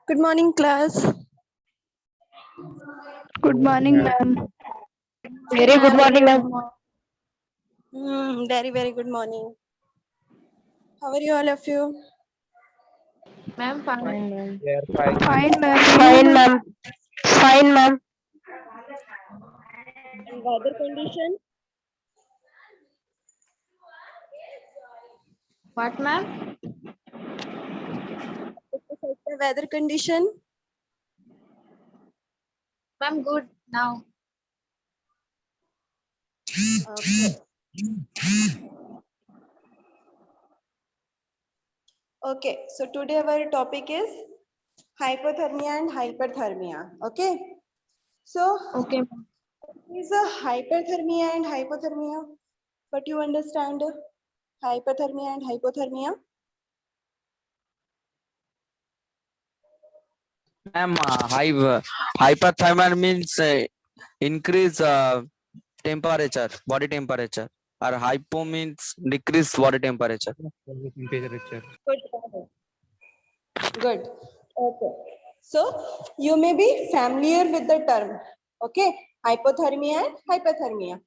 Good morning, class. Good morning, ma'am. Very good morning, ma'am. Very, very good morning. How are you, all of you? Ma'am, fine. We are Fine, ma'am. Fine, ma'am. Fine, ma'am. And weather condition? What, ma'am? The weather condition? Ma'am, good now. Okay. Okay, so today our topic is hypothermia and hyperthermia. Okay. So, Okay, ma'am. what is a hyperthermia and hypothermia? What you understand? Hyperthermia and hypothermia? Ma'am, hyperthermia means increase temperature, body temperature, or hypo means decrease body temperature. Good. Good. Okay. So you may be familiar with the term. Okay. Hypothermia and hyperthermia.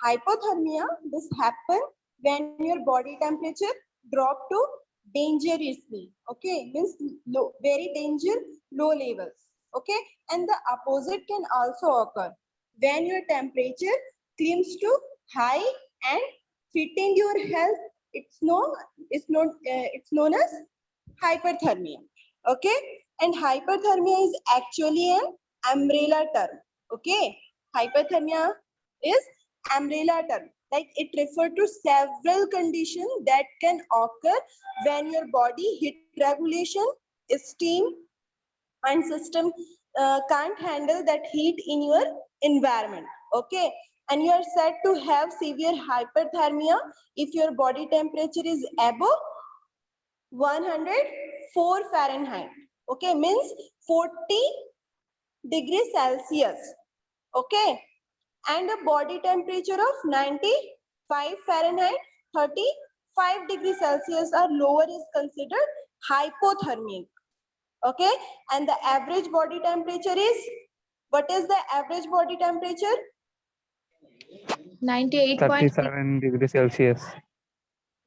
Hypothermia, this happen when your body temperature drop to dangerously. Okay. Means low, very danger, low levels. Okay. And the opposite can also occur when your temperature climbs to high and fitting your health. It's known as hyperthermia. Okay, and hyperthermia is actually an umbrella term. Okay, hyperthermia is umbrella term, like it refers to several conditions that can occur when your body heat regulation, steam and system can't handle that heat in your environment. Okay, and you are said to have severe hyperthermia if your body temperature is above 104 Fahrenheit. Okay, means 40 degrees Celsius. Okay, and a body temperature of 95 Fahrenheit, 35 degrees Celsius or lower is considered hypothermic. Okay, and the average body temperature is, what is the average body temperature? 98.6. 37 degrees Celsius.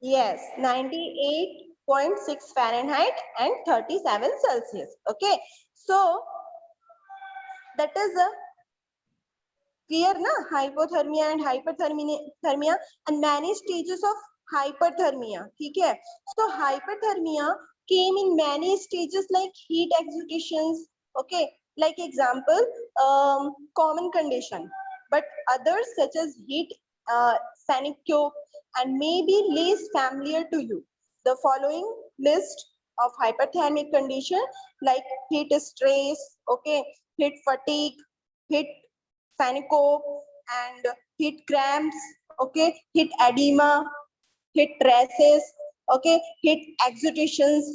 Yes, 98.6 Fahrenheit and 37 Celsius. Okay, so that is a clear na, hypothermia and hyperthermia and many stages of hyperthermia. ठीक है? So hyperthermia came in many stages like heat exudations. Okay, like example, common condition, but others such as heat syncope and may be less familiar to you. The following list of hyperthermic condition like heat stress, okay, heat fatigue, heat syncope and heat cramps, okay, heat edema, heat rashes, okay, heat exudations,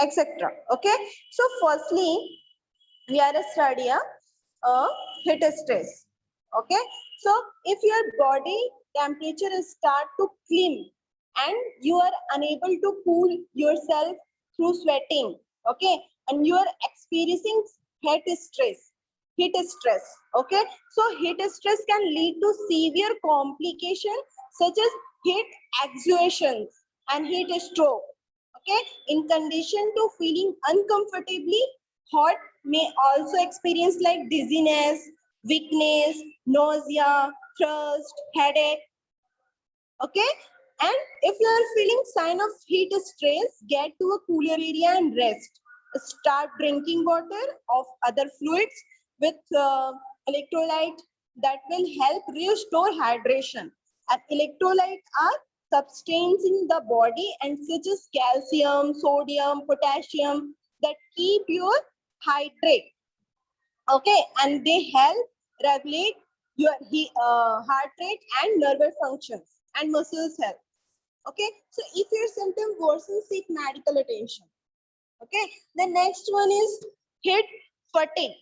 etc. Okay, so firstly, we are studying heat stress. Okay, so if your body temperature start to climb and you are unable to cool yourself through sweating, okay, and you are experiencing heat stress, okay, so heat stress can lead to severe complications such as heat exhaustion and heat stroke. Okay, in condition to feeling uncomfortably hot, may also experience like dizziness, weakness, nausea, thirst, headache. Okay, and if you are feeling sign of heat stress, get to a cooler area and rest. Start drinking water of other fluids with electrolyte that will help restore hydration. And electrolyte are substances in the body and such as calcium, sodium, potassium that keep you hydrated. Okay, and they help regulate your heart rate and nervous functions and muscles health. Okay, so if your symptom worsen, seek medical attention. Okay, the next one is heat fatigue.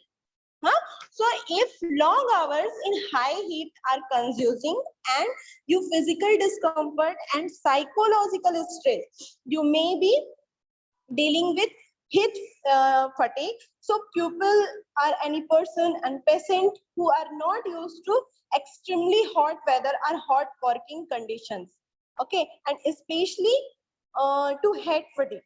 Huh? So if long hours in high heat are consuming and you physical discomfort and psychological stress, you may be dealing with heat fatigue. So pupil or any person and patient who are not used to extremely hot weather or hot working conditions. Okay, and especially to head fatigue.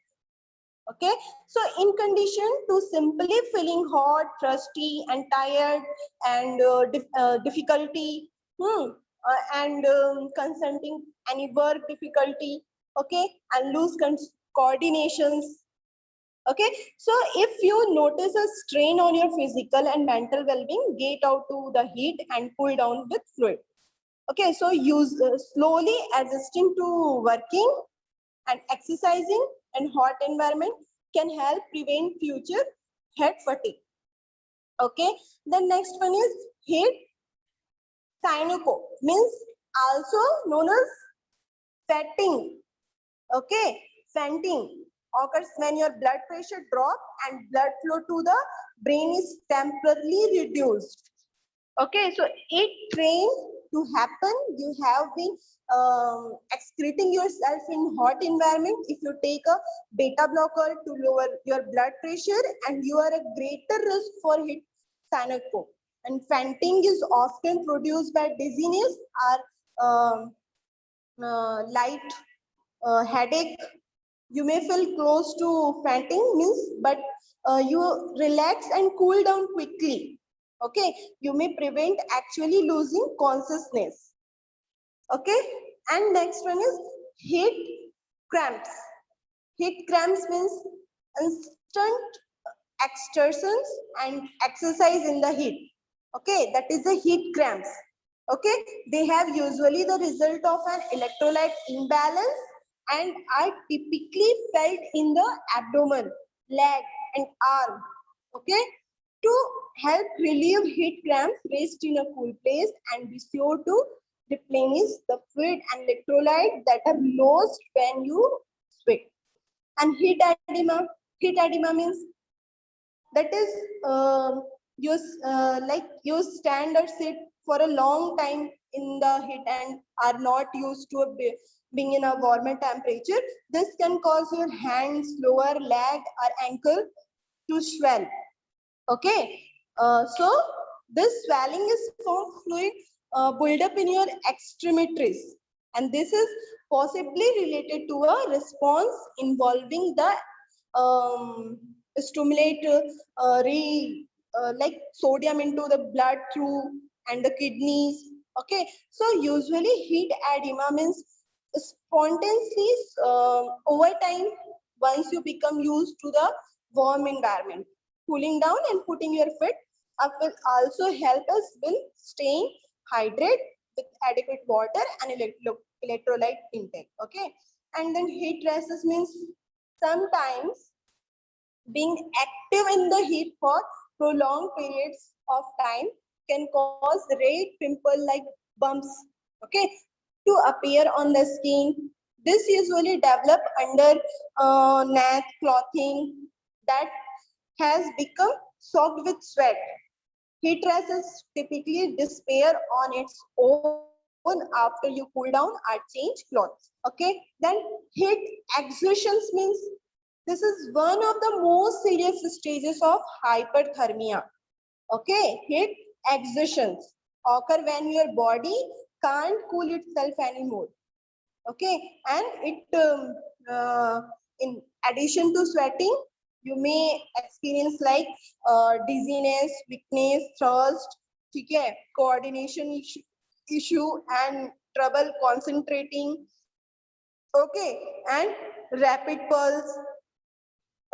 Okay, so in condition to simply feeling hot, thirsty and tired and difficulty, and consenting any work difficulty, okay, and lose coordinations. Okay, so if you notice a strain on your physical and mental well-being, get out to the heat and cool down with fluid. Okay, so use slowly adjusting to working and exercising in hot environment can help prevent future head fatigue. Okay, the next one is heat synoco, means also known as fatting. Okay, fainting occurs when your blood pressure drop and blood flow to the brain is temporarily reduced. Okay, so it trains to happen. You have been excreting yourself in hot environment. If you take a beta blocker to lower your blood pressure, and you are a greater risk for heat synoco. And fainting is often produced by dizziness or light headache. You may feel close to fainting, means, but you relax and cool down quickly. Okay, you may prevent actually losing consciousness. Okay, and next one is heat cramps. Heat cramps means instant exertions and exercise in the heat. Okay, that is the heat cramps. Okay, they have usually the result of an electrolyte imbalance and are typically felt in the abdomen, leg and arm. Okay, to help relieve heat cramps, rest in a cool place and be sure to replenish the fluid and electrolyte that are lost when you sweat. And heat edema means that is you stand or sit for a long time in the heat and are not used to being in a warmer temperature. This can cause your hands, lower leg or ankle to swell. Okay, so this swelling is from fluid build up in your extremities, and this is possibly related to a response involving the stimulate like sodium into the blood through and the kidneys. Okay, so usually heat edema means spontaneously over time once you become used to the warm environment. Cooling down and putting your feet up will also help us in staying hydrated with adequate water and electrolyte intake. Okay, and then heat stresses means sometimes being active in the heat for prolonged periods of time can cause red pimple like bumps, okay, to appear on the skin. This usually develop under neck clothing that has become soaked with sweat. Heat rashes typically disappear on its own after you cool down or change clothes. Okay, then heat exertions means this is one of the most serious stages of hyperthermia. Okay, heat exertions occur when your body can't cool itself anymore. Okay, and it in addition to sweating, you may experience like dizziness, weakness, thirst, okay, coordination issue and trouble concentrating. Okay, and rapid pulse.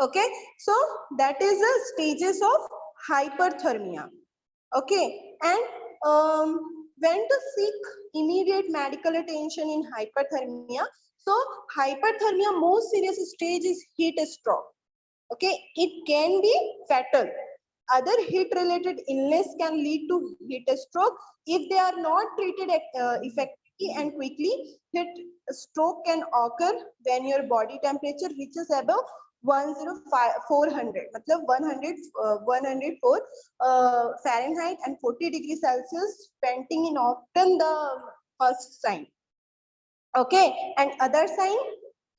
Okay, so that is the stages of hyperthermia. Okay, and when to seek immediate medical attention in hyperthermia. So hyperthermia most serious stage is heat stroke. Okay, it can be fatal. Other heat related illness can lead to heat stroke if they are not treated effectively and quickly. Heat stroke can occur when your body temperature reaches above 400 मतलब 104 Fahrenheit and 40 degrees Celsius, painting in often the first sign. Okay, and other sign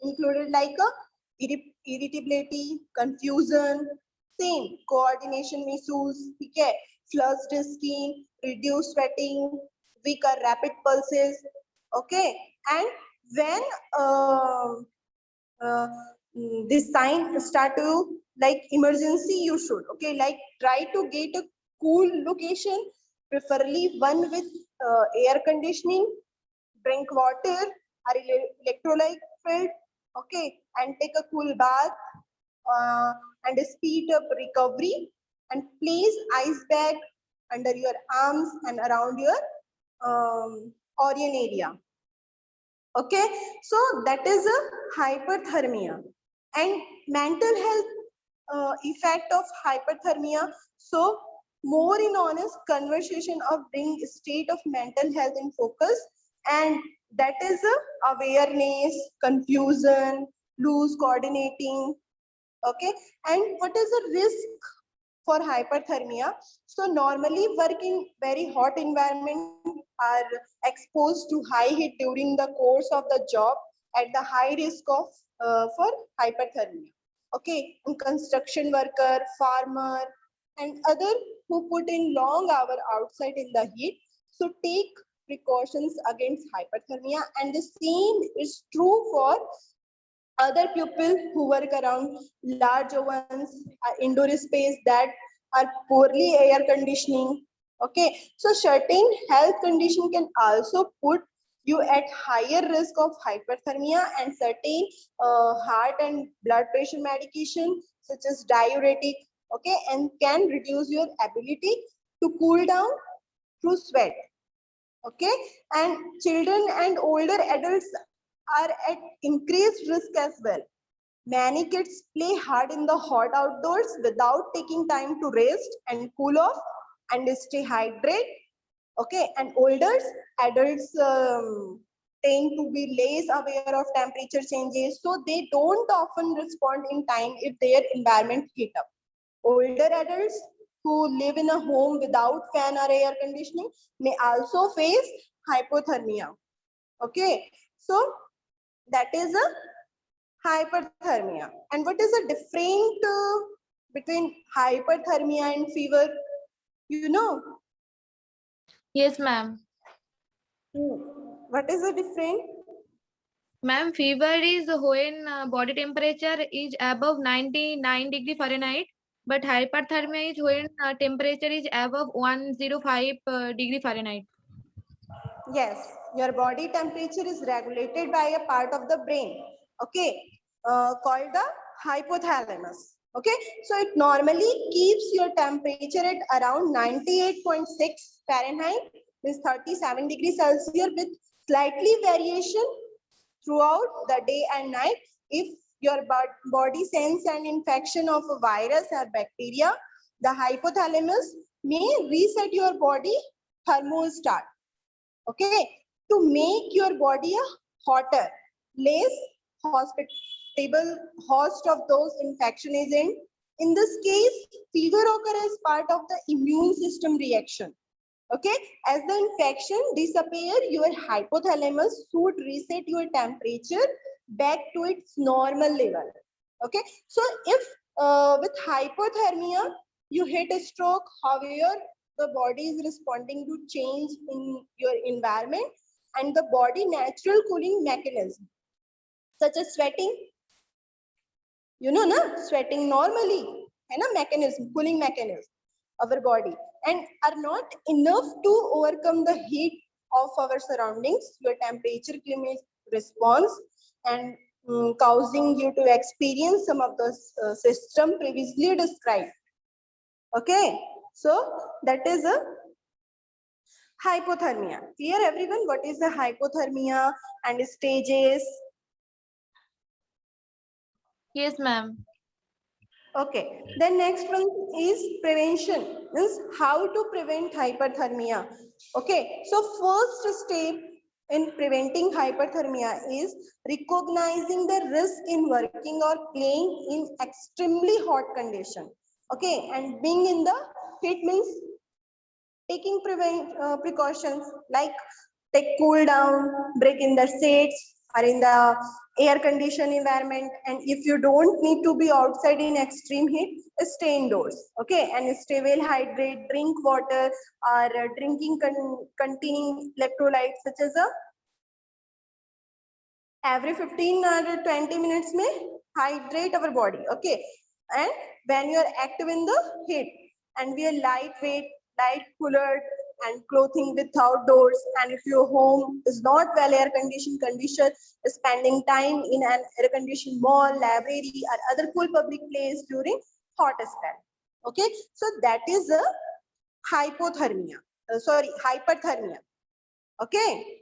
included like irritability, confusion, same coordination issues, okay, flushed skin, reduced sweating, weaker rapid pulses, okay, and when this sign start to like emergency, you should like try to get a cool location, preferably one with air conditioning, drink water or electrolyte filled, okay, and take a cool bath and speed up recovery, and place ice bag under your arms and around your organ area. Okay, so that is a hyperthermia. And mental health effect of hyperthermia. So more in honest conversation of bring state of mental health in focus, and that is a awareness, confusion, loose coordinating. Okay, and what is the risk for hyperthermia? So normally work in very hot environment are exposed to high heat during the course of the job at the high risk of for hyperthermia. Okay, and construction worker, farmer, and other who put in long hour outside in the heat. So take precautions against hyperthermia, and the same is true for other people who work around large ovens, indoor space that are poorly air conditioning. Okay, so certain health condition can also put you at higher risk of hyperthermia, and certain heart and blood pressure medication such as diuretic, okay, and can reduce your ability to cool down through sweat. Okay, and children and older adults are at increased risk as well. Many kids play hard in the hot outdoors without taking time to rest and cool off and stay hydrated. Okay, and older adults tend to be less aware of temperature changes, so they don't often respond in time if their environment heat up. Older adults who live in a home without fan or air conditioning may also face hypothermia. Okay, so that is a hyperthermia. And what is the difference between hyperthermia and fever? You know? Yes, ma'am. What is the difference? Ma'am, fever is when body temperature is above 99 degree Fahrenheit, but hyperthermia is when temperature is above 105 degree Fahrenheit. Yes, your body temperature is regulated by a part of the brain, okay, called the hypothalamus. Okay, so it normally keeps your temperature at around 98.6 Fahrenheit, means 37 degrees Celsius, with slightly variation throughout the day and night. If your body sense an infection of a virus or bacteria, the hypothalamus may reset your body thermostat, okay, to make your body a hotter, less hospitable host of those infection agent. In this case, fever occurs as part of the immune system reaction. Okay, as the infection disappear, your hypothalamus should reset your temperature back to its normal level. Okay, so if with hypothermia you hit a stroke, however, the body is responding to change in your environment, and the body natural cooling mechanism such as sweating, you know, na, sweating normally, and a mechanism, cooling mechanism of our body, and are not enough to overcome the heat of our surroundings. Your temperature climate response and causing you to experience some of the system previously described. Okay, so that is a hypothermia. Clear everyone? What is the hypothermia and stages? Yes, ma'am. Okay, then next one is prevention, means how to prevent hyperthermia. Okay, so first step in preventing hyperthermia is recognizing the risk in working or playing in extremely hot condition. Okay, and being in the heat means taking precautions like take cool down, break in the seats or in the air conditioned environment. And if you don't need to be outside in extreme heat, stay indoors. Okay, and stay well hydrated, drink water or drinking containing electrolytes such as a every 15 or 20 minutes may hydrate our body. Okay, and when you are active in the heat, and wear lightweight, light colored and clothing with outdoors. And if your home is not well air conditioned, spending time in an air conditioned mall, library or other cool public place during hot spell. Okay, so that is a hypothermia, hyperthermia. Okay.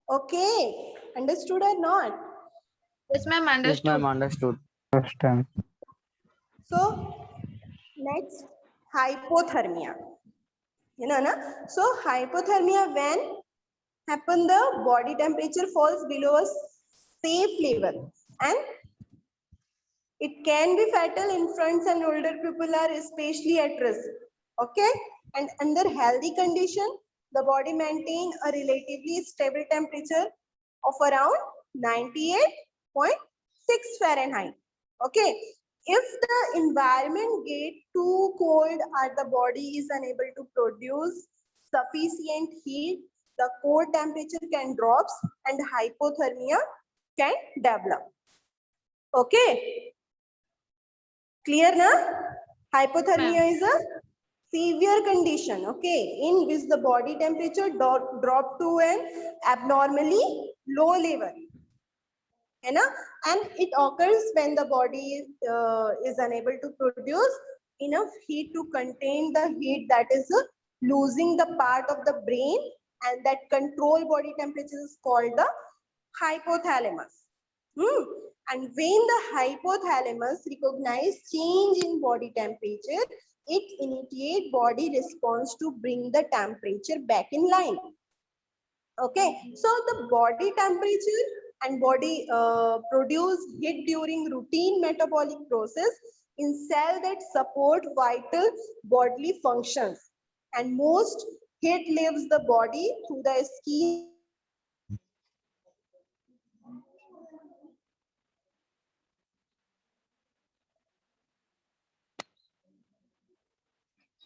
Okay, understood or not? Yes, ma'am, Yes, understood. ma'am, understood. First time. So next, hypothermia. You know, na? So hypothermia when happen, the body temperature falls below a safe level, and it can be fatal. Infants and older people are especially at risk. Okay, and under healthy condition, the body maintain a relatively stable temperature of around 98.6 Fahrenheit. Okay, if the environment get too cold or the body is unable to produce sufficient heat, the core temperature can drop and hypothermia can develop. Okay, clear na? Hypothermia is a severe condition, okay, in which the body temperature drop to an abnormally low level. And it occurs when the body is unable to produce enough heat to contain the heat that is losing the part of the brain, and that control body temperature is called the hypothalamus. And when the hypothalamus recognize change in body temperature, it initiate body response to bring the temperature back in line. Okay, so the body temperature and body produce heat during routine metabolic process in cell that support vital bodily functions, and most heat leaves the body through the skin.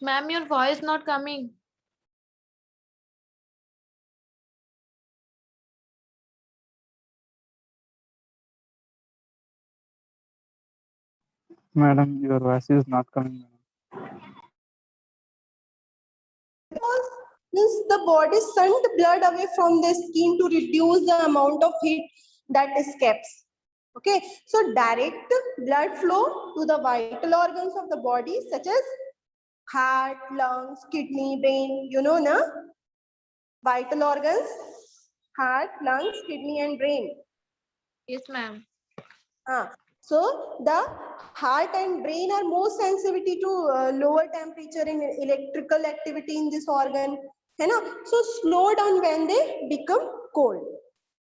Ma'am, your voice not coming. Madam, your voice is not coming. Because means the body sent blood away from the skin to reduce the amount of heat that escapes. Okay, so direct blood flow to the vital organs of the body such as heart, lungs, kidney, brain, you know, na? Vital organs, heart, lungs, kidney and brain. Yes, ma'am. So the heart and brain are more sensitivity to lower temperature and electrical activity in this organ. You know? So slow down when they become cold.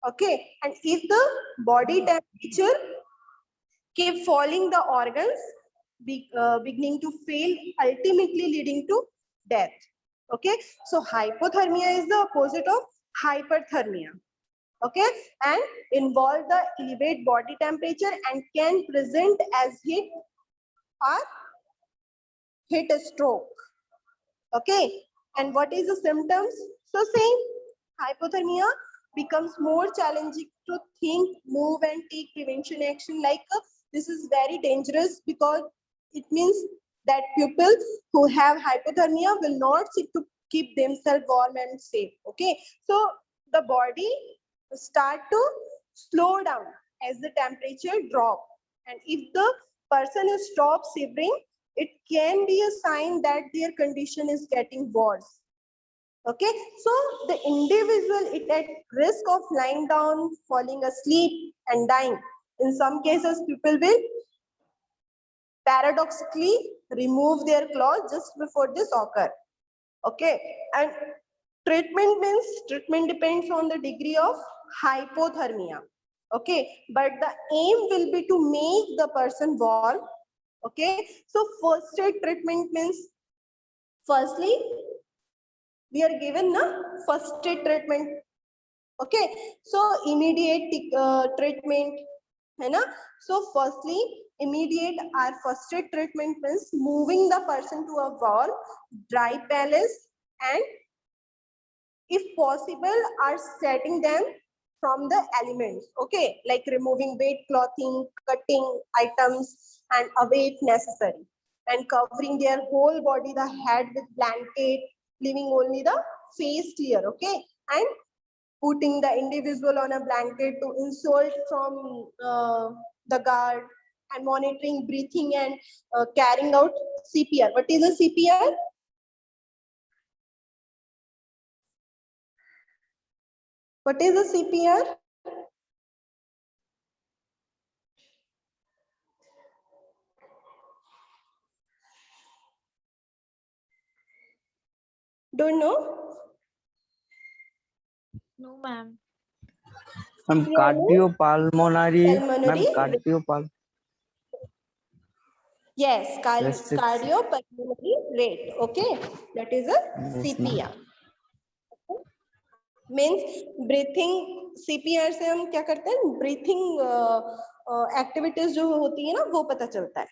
Okay, and if the body temperature keep falling, the organs beginning to fail, ultimately leading to death. Okay, so hypothermia is the opposite of hyperthermia. Okay, and involve the elevate body temperature and can present as heat or heat stroke. Okay, and what is the symptoms? So same, hypothermia becomes more challenging to think, move and take prevention action. Like this is very dangerous because it means that people who have hypothermia will not seek to keep themselves warm and safe. Okay, so the body start to slow down as the temperature drop, and if the person stops shivering, it can be a sign that their condition is getting worse. Okay, so the individual is at risk of lying down, falling asleep and dying. In some cases, people will paradoxically remove their clothes just before this occur. Okay, and treatment depends on the degree of hypothermia. Okay, but the aim will be to make the person warm. Okay, so first aid treatment means, firstly we are given the first aid treatment. Okay, so immediate treatment है ना. So firstly immediate our first aid treatment means moving the person to a warm dry place, and if possible are setting them from the elements. Okay, like removing wet clothing, cutting items and away if necessary, and covering their whole body, the head with blanket, leaving only the face clear. Okay, and putting the individual on a blanket to insult from the guard, and monitoring breathing, and carrying out CPR. What is a CPR? What is a CPR? Don't know? No, ma'am. Ma'am, CPR means cardiopulmonary. Ma'am, pulmonary. Yes, restriction. cardiopulmonary rate. Okay, that is a Yes, ma'am. CPR. Means breathing. CPR से हम क्या करते हैं, breathing activities जो होती है ना वो पता चलता है.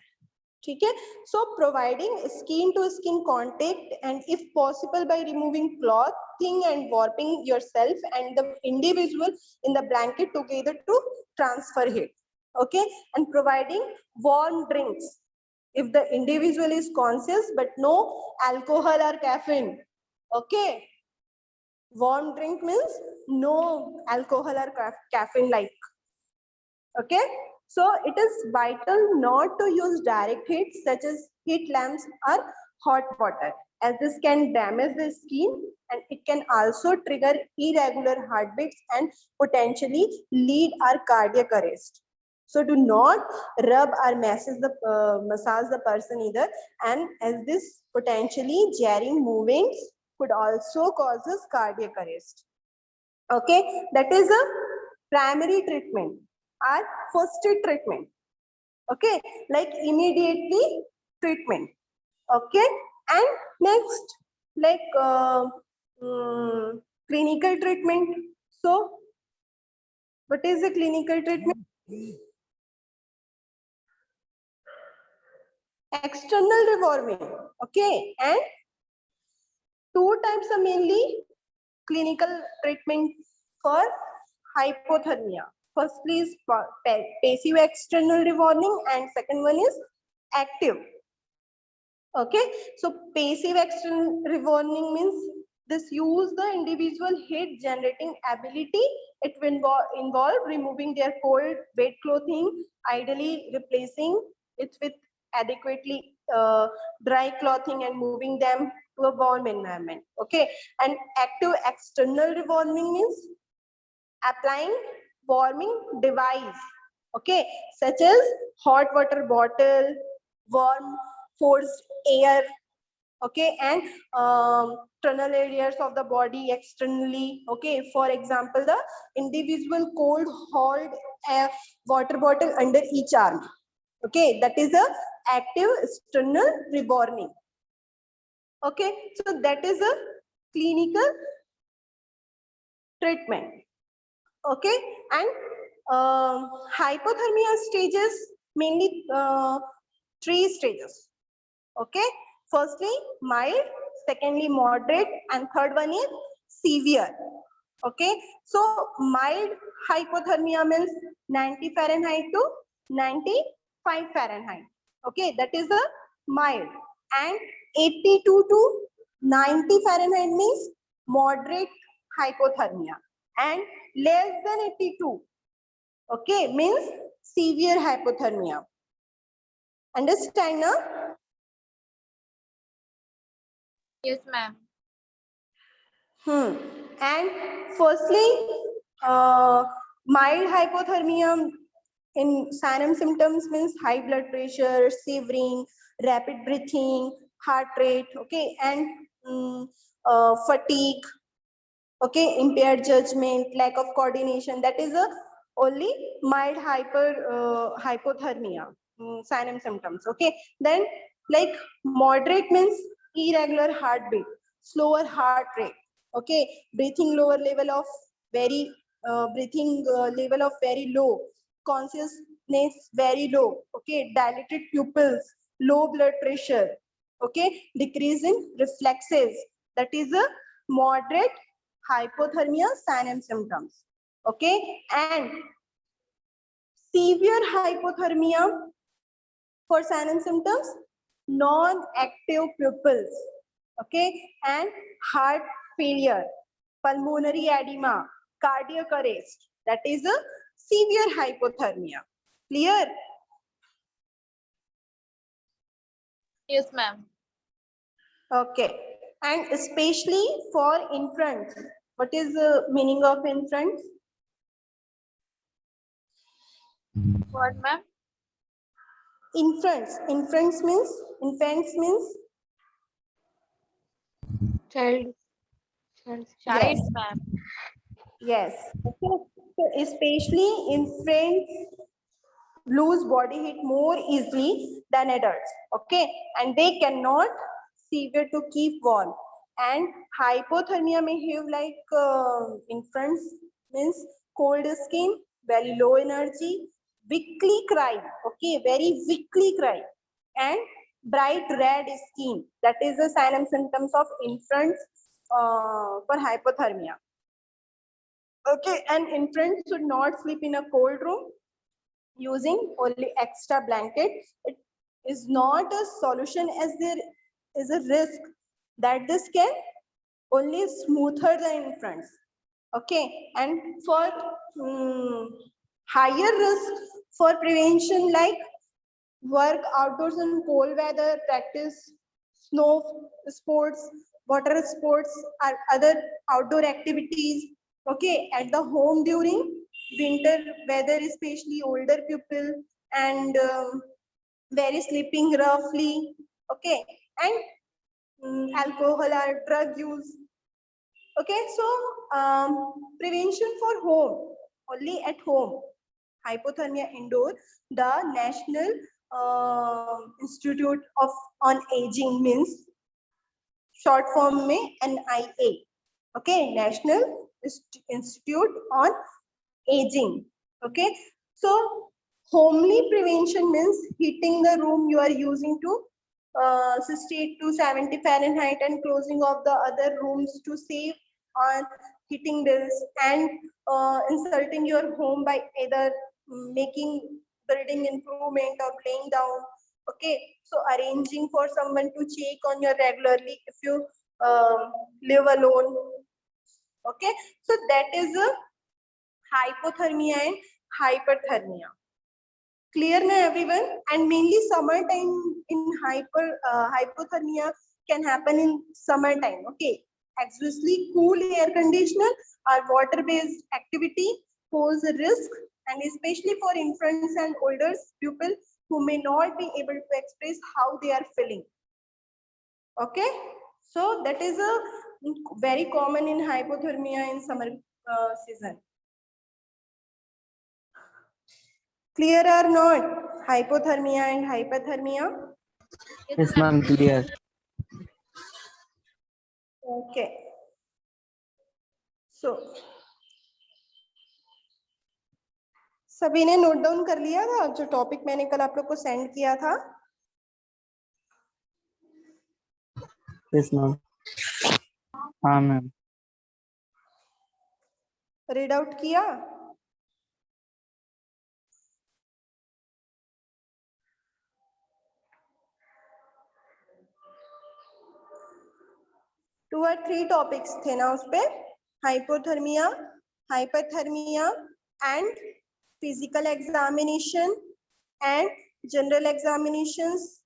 ठीक है, so providing skin to skin contact, and if possible by removing clothing and warming yourself and the individual in the blanket together to transfer heat. Okay, and providing warm drinks if the individual is conscious, but no alcohol or caffeine. Okay, warm drink means no alcohol or caffeine like. Okay, so it is vital not to use direct heat such as heat lamps or hot water, as this can damage the skin, and it can also trigger irregular heartbeats and potentially lead our cardiac arrest. So do not rub or massage the person either, and as this potentially jarring movements could also causes cardiac arrest. Okay, that is a primary treatment or first aid treatment. Okay, like immediately treatment. Okay, and next like clinical treatment. So what is the clinical treatment? External rewarming. Okay, and two types are mainly clinical treatment for hypothermia. Firstly is passive external rewarming, and second one is active. Okay, so passive external rewarming means this use the individual heat generating ability. It will involve removing their cold wet clothing, ideally replacing it with adequately dry clothing and moving them to a warm environment. Okay, and active external rewarming means applying warming device. Okay, such as hot water bottle, warm forced air. Okay, and tunnel areas of the body externally. Okay, for example, the individual cold hold a water bottle under each arm. Okay, that is a active external rewarming. Okay, so that is a clinical treatment. Okay, and hypothermia stages mainly three stages. Okay, firstly mild, secondly moderate, and third one is severe. Okay, so mild hypothermia means 90 Fahrenheit to 95 Fahrenheit. Okay, that is the mild, and 82 to 90 Fahrenheit means moderate hypothermia, and less than 82, okay, means severe hypothermia. Understand now? Yes, ma'am. And firstly, mild hypothermia In Sinus symptoms means high blood pressure, shivering, rapid breathing, heart rate, okay, and fatigue, okay, impaired judgment, lack of coordination. That is a only mild hypothermia, sinus symptoms, okay. Then like moderate means irregular heartbeat, slower heart rate, okay, breathing lower level of very level of very low, consciousness very low, okay, dilated pupils, low blood pressure, okay, decrease in reflexes. That is a moderate hypothermia sign and symptoms, okay. And severe hypothermia for sign and symptoms, non-active pupils, okay, and heart failure, pulmonary edema, cardiac arrest. That is a severe hypothermia. Clear? Yes, ma'am. Okay. And especially for infants. What is the meaning of infants? What, ma'am? Infants. Infants means Child. yes. Ma'am. Yes. Okay. So especially infants lose body heat more easily than adults. Okay. And they cannot severe to keep warm. And hypothermia may have like infants means cold skin, very low energy, weakly cry. Okay. Very weakly cry. And bright red skin. That is the sign and symptoms of infants for hypothermia. Okay, and infants should not sleep in a cold room using only extra blanket. It is not a solution as there is a risk that this can only smoother the infants. Okay, and for higher risk for prevention like work outdoors in cold weather, practice snow sports, water sports, or other outdoor activities. Okay, at the home during winter weather, especially older people and very sleeping roughly. Okay, and alcohol or drug use. Okay, so prevention for home, only at home. Hypothermia indoor, the National Institute of on Aging means short form में NIA. Okay, National Institute on Aging. Okay, so homely prevention means heating the room you are using to 68 to 70 Fahrenheit and closing of the other rooms to save on heating bills, and insulting your home by either making building improvement or laying down. Okay, so arranging for someone to check on you regularly if you live alone. Okay, so that is a hypothermia and hyperthermia. Clear na everyone? And mainly summertime in hypothermia can happen in summertime. Okay, obviously cool air conditioner or water based activity pose a risk, and especially for infants and older people who may not be able to express how they are feeling. Okay, so that is a very common in hypothermia in summer season. Clear or not? Hypothermia and hyperthermia. Yes, ma'am, clear. Okay. So सभी ने note down कर लिया था जो topic मैंने कल आप लोग को सेंड किया था? Yes, ma'am. हाँ मैम. रीड आउट किया? टू और थ्री टॉपिक्स थे ना उस पे, hypothermia, hyperthermia and physical examination and general examinations.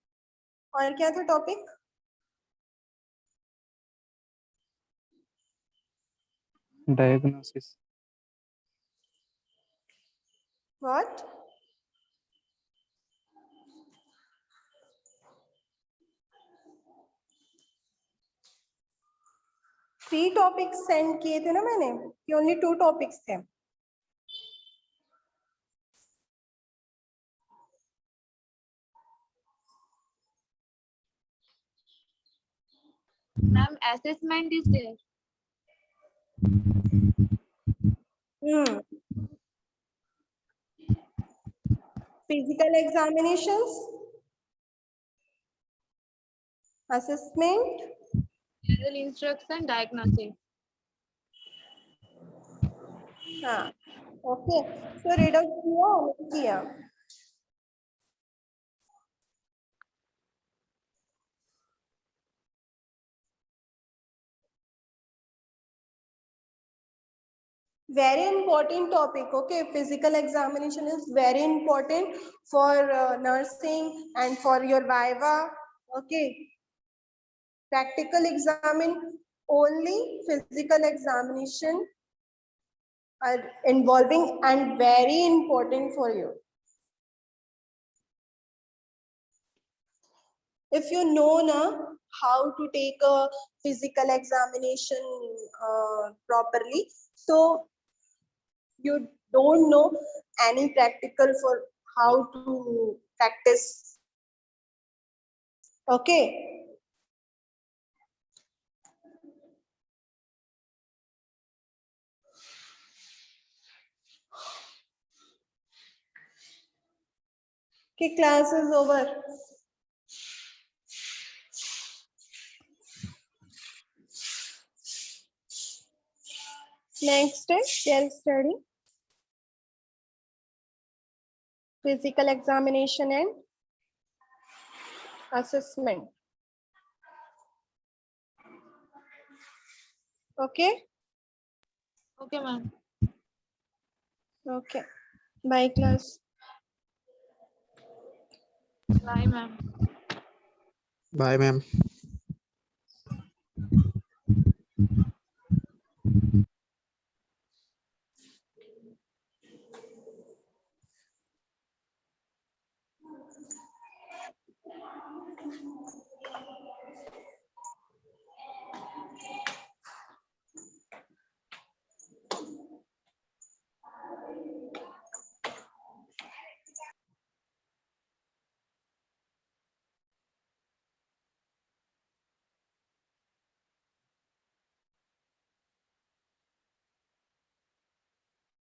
और क्या था topic? Diagnosis. What? 3 topics send किए थे ना मैंने, कि ओनली 2 टॉपिक्स थे? Ma'am, assessment is there. Physical examinations, assessment, General instruction, diagnosis. हाँ, ओके. So read out किया नहीं किया? Very important topic. Okay, physical examination is very important for nursing and for your viva. Okay, practical examine only physical examination are involving and very important for you. If you know na how to take a physical examination properly, so you don't know any practical for how to practice. Okay. Okay, class is over. Next is self-study, physical examination and assessment. Okay. Okay, ma'am. Okay. Bye, class. Bye, ma'am. Bye, ma'am.